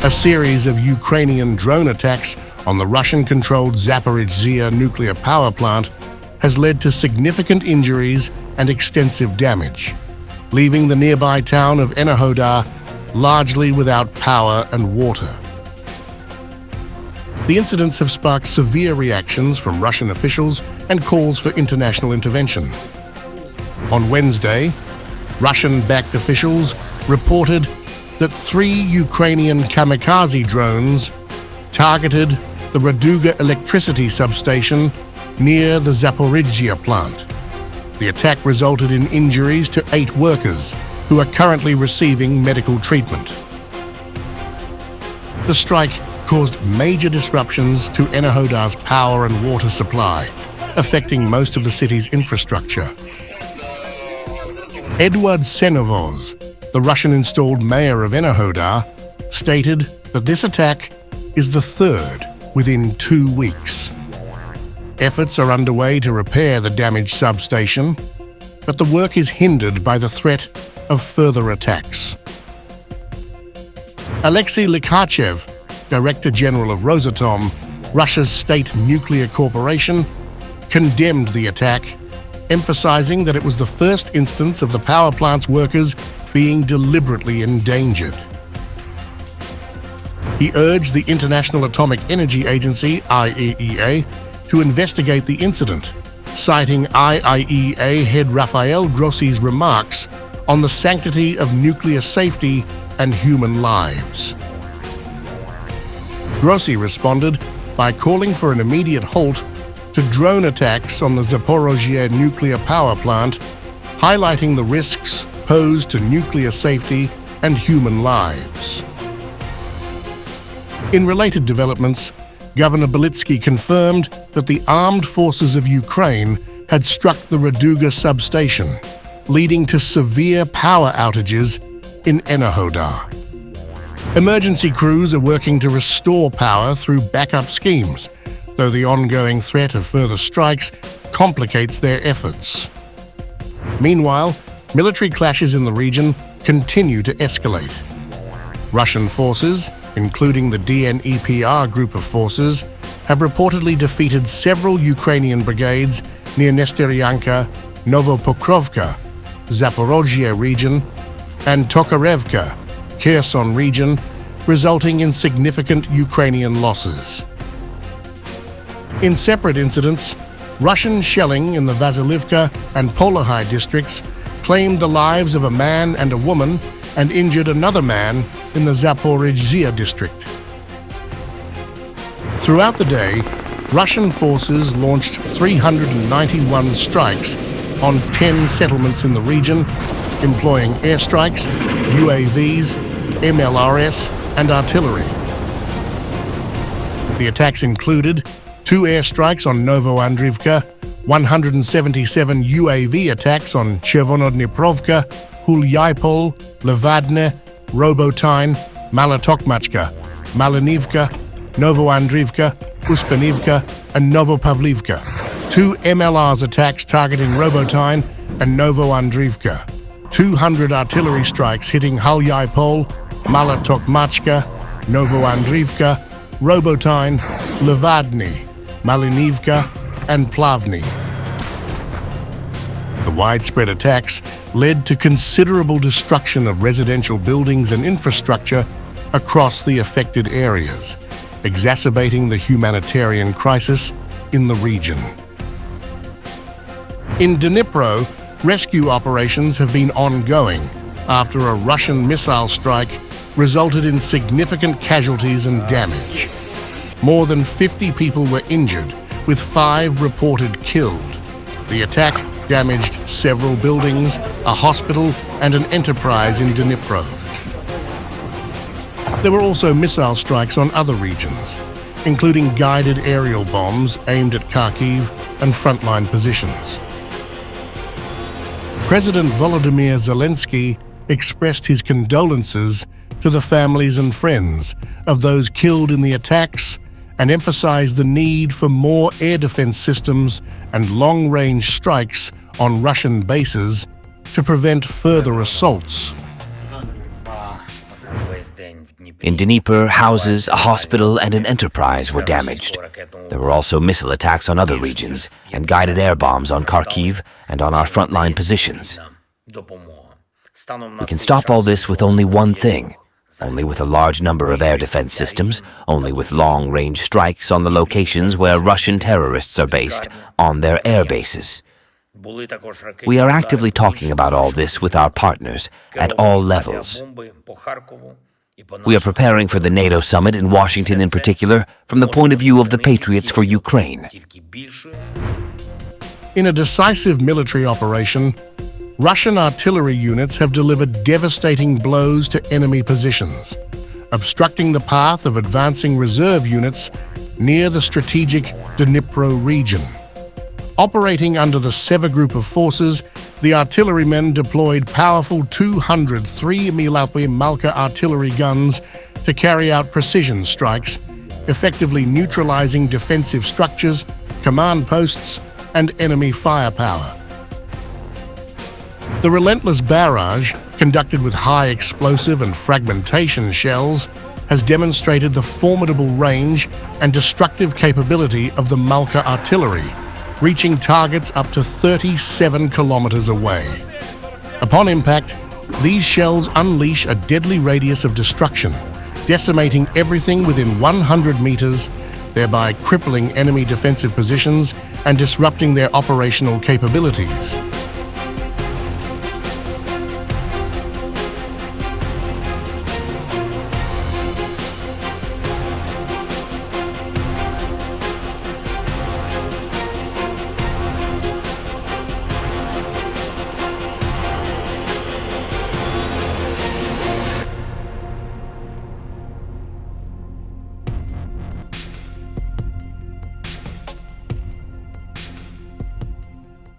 A series of Ukrainian drone attacks on the Russian-controlled Zaporizhzhia nuclear power plant has led to significant injuries and extensive damage, leaving the nearby town of Enerhodar largely without power and water. The incidents have sparked severe reactions from Russian officials and calls for international intervention. On Wednesday, Russian-backed officials reported that 3 Ukrainian kamikaze drones targeted the Raduga electricity substation near the Zaporizhzhia plant. The attack resulted in injuries to 8 workers who are currently receiving medical treatment. The strike caused major disruptions to Enerhodar's power and water supply, affecting most of the city's infrastructure. Eduard Senevoz, the Russian-installed mayor of Enerhodar, stated that this attack is the 3rd within 2 weeks. Efforts are underway to repair the damaged substation, but the work is hindered by the threat of further attacks. Alexei Likachev, Director General of Rosatom, Russia's state nuclear corporation, condemned the attack, emphasizing that it was the first instance of the power plant's workers being deliberately endangered. He urged the International Atomic Energy Agency, IAEA, to investigate the incident, citing IAEA head Rafael Grossi's remarks on the sanctity of nuclear safety and human lives. Grossi responded by calling for an immediate halt to drone attacks on the Zaporizhzhia nuclear power plant, highlighting the risks posed to nuclear safety and human lives. In related developments, Governor Belitsky confirmed that the armed forces of Ukraine had struck the Raduga substation, leading to severe power outages in Enerhodar. Emergency crews are working to restore power through backup schemes, though the ongoing threat of further strikes complicates their efforts. Meanwhile, military clashes in the region continue to escalate. Russian forces, including the DNEPR group of forces, have reportedly defeated several Ukrainian brigades near Nesteryanka, Novopokrovka, Zaporizhzhia region, and Tokarevka, Kherson region, resulting in significant Ukrainian losses. In separate incidents, Russian shelling in the Vasilivka and Polihai districts claimed the lives of a man and a woman and injured another man in the Zaporizhzhia district. Throughout the day, Russian forces launched 391 strikes on 10 settlements in the region, employing airstrikes, UAVs, MLRS, and artillery. The attacks included 2 airstrikes on Novoandrivka, 177 UAV attacks on Chervonodniprovka, Hulyapol, Levadne, Robotine, Malotokmachka, Malinivka, Novoandrivka, Uspanivka, and Novopavlivka. 2 MLRs attacks targeting Robotine and Novoandrivka. 200 artillery strikes hitting Hulyapol, Malotokmachka, Novoandrivka, Robotine, Levadne, Malinivka, and Plavny. The widespread attacks led to considerable destruction of residential buildings and infrastructure across the affected areas, exacerbating the humanitarian crisis in the region. In Dnipro, rescue operations have been ongoing after a Russian missile strike resulted in significant casualties and damage. More than 50 people were injured, with 5 reported killed. The attack damaged several buildings, a hospital, and an enterprise in Dnipro. There were also missile strikes on other regions, including guided aerial bombs aimed at Kharkiv and frontline positions. President Volodymyr Zelensky expressed his condolences to the families and friends of those killed in the attacks and emphasized the need for more air defense systems and long-range strikes on Russian bases to prevent further assaults. Весь день в Дніпрі. In Dnieper, houses, a hospital, and an enterprise were damaged. There were also missile attacks on other regions and guided air bombs on Kharkiv and on our frontline positions. We can stop all this with only one thing, only with a large number of air defense systems, only with long-range strikes on the locations where Russian terrorists are based, on their air bases. We are actively talking about all this with our partners at all levels. We are preparing for the NATO summit in Washington in particular from the point of view of the patriots for Ukraine. In a decisive military operation, Russian artillery units have delivered devastating blows to enemy positions, obstructing the path of advancing reserve units near the strategic Dnipro region. Operating under the Seva group of forces, the artillerymen deployed powerful 203 mm Malka artillery guns to carry out precision strikes, effectively neutralizing defensive structures, command posts, and enemy firepower. The relentless barrage, conducted with high explosive and fragmentation shells, has demonstrated the formidable range and destructive capability of the Malka artillery, reaching targets up to 37 kilometers away. Upon impact, these shells unleash a deadly radius of destruction, decimating everything within 100 meters, thereby crippling enemy defensive positions and disrupting their operational capabilities.